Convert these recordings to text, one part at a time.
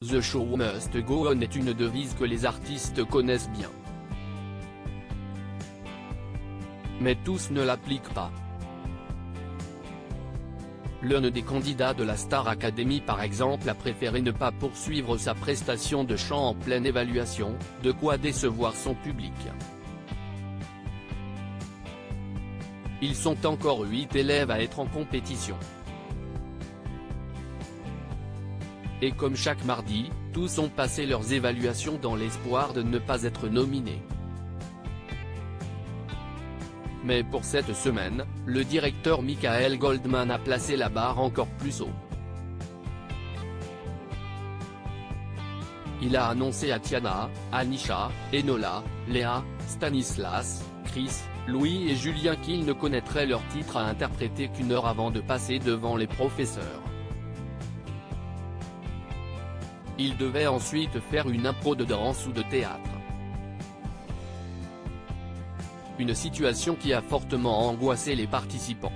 The show must go on est une devise que les artistes connaissent bien. Mais tous ne l'appliquent pas. L'un des candidats de la Star Academy par exemple a préféré ne pas poursuivre sa prestation de chant en pleine évaluation, de quoi décevoir son public. Ils sont encore 8 élèves à être en compétition. Et comme chaque mardi, tous ont passé leurs évaluations dans l'espoir de ne pas être nominés. Mais pour cette semaine, le directeur Michael Goldman a placé la barre encore plus haut. Il a annoncé à Tiana, Anisha, Enola, Léa, Stanislas, Chris, Louis et Julien qu'ils ne connaîtraient leur titre à interpréter qu'1 heure avant de passer devant les professeurs. Ils devaient ensuite faire une impro de danse ou de théâtre. Une situation qui a fortement angoissé les participants.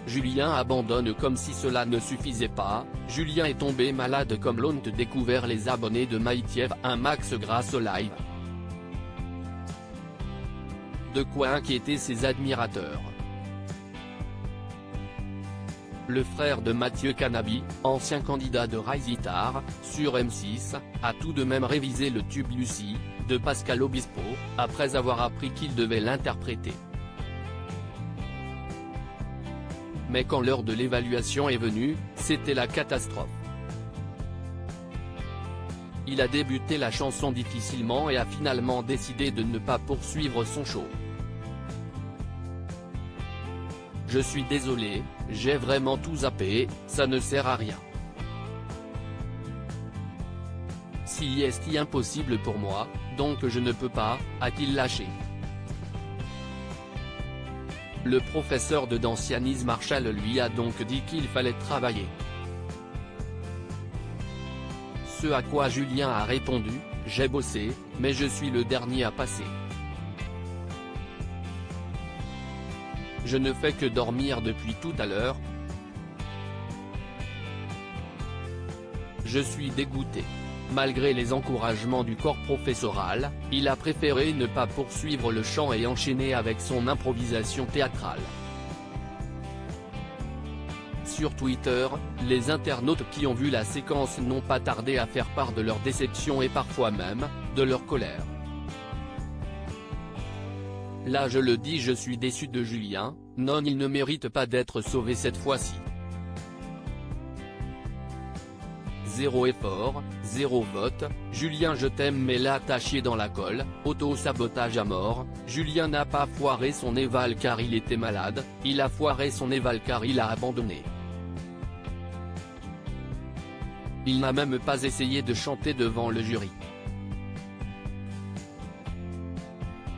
Julien abandonne comme si cela ne suffisait pas, Julien est tombé malade comme l'ont découvert les abonnés de Maïtiev un max grâce au live. De quoi inquiéter ses admirateurs. Le frère de Mathieu Canabi, ancien candidat de Rise Guitar, sur M6, a tout de même révisé le tube Lucie, de Pascal Obispo, après avoir appris qu'il devait l'interpréter. Mais quand l'heure de l'évaluation est venue, c'était la catastrophe. Il a débuté la chanson difficilement et a finalement décidé de ne pas poursuivre son show. Je suis désolé, j'ai vraiment tout zappé, ça ne sert à rien. Si est impossible pour moi, donc je ne peux pas, a-t-il lâché. Le professeur de danse Yanis Marshall lui a donc dit qu'il fallait travailler. Ce à quoi Julien a répondu, j'ai bossé, mais je suis le dernier à passer. Je ne fais que dormir depuis tout à l'heure. Je suis dégoûté. Malgré les encouragements du corps professoral, il a préféré ne pas poursuivre le chant et enchaîner avec son improvisation théâtrale. Sur Twitter, les internautes qui ont vu la séquence n'ont pas tardé à faire part de leur déception et parfois même, de leur colère. Là je le dis, je suis déçu de Julien, non il ne mérite pas d'être sauvé cette fois-ci. Zéro effort, zéro vote, Julien je t'aime mais là t'as chié dans la colle, auto-sabotage à mort, Julien n'a pas foiré son éval car il était malade, il a foiré son éval car il a abandonné. Il n'a même pas essayé de chanter devant le jury.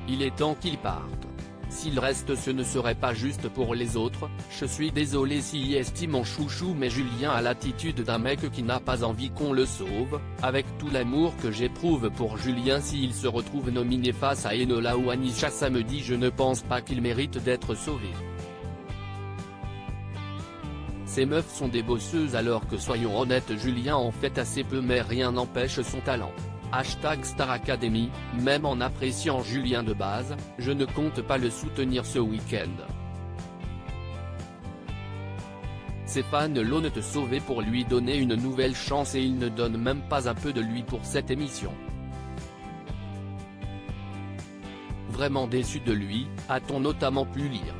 Il est temps qu'il parte. S'il reste ce ne serait pas juste pour les autres, je suis désolé s'il estime mon chouchou mais Julien a l'attitude d'un mec qui n'a pas envie qu'on le sauve, avec tout l'amour que j'éprouve pour Julien s'il se retrouve nominé face à Enola ou Anisha samedi je ne pense pas qu'il mérite d'être sauvé. Ces meufs sont des bosseuses alors que soyons honnêtes Julien en fait assez peu mais rien n'empêche son talent. Star Academy, même en appréciant Julien de base, je ne compte pas le soutenir ce week-end. Ses fans l'ont sauvé pour lui donner une nouvelle chance et il ne donne même pas un peu de lui pour cette émission. Vraiment déçu de lui, a-t-on notamment pu lire.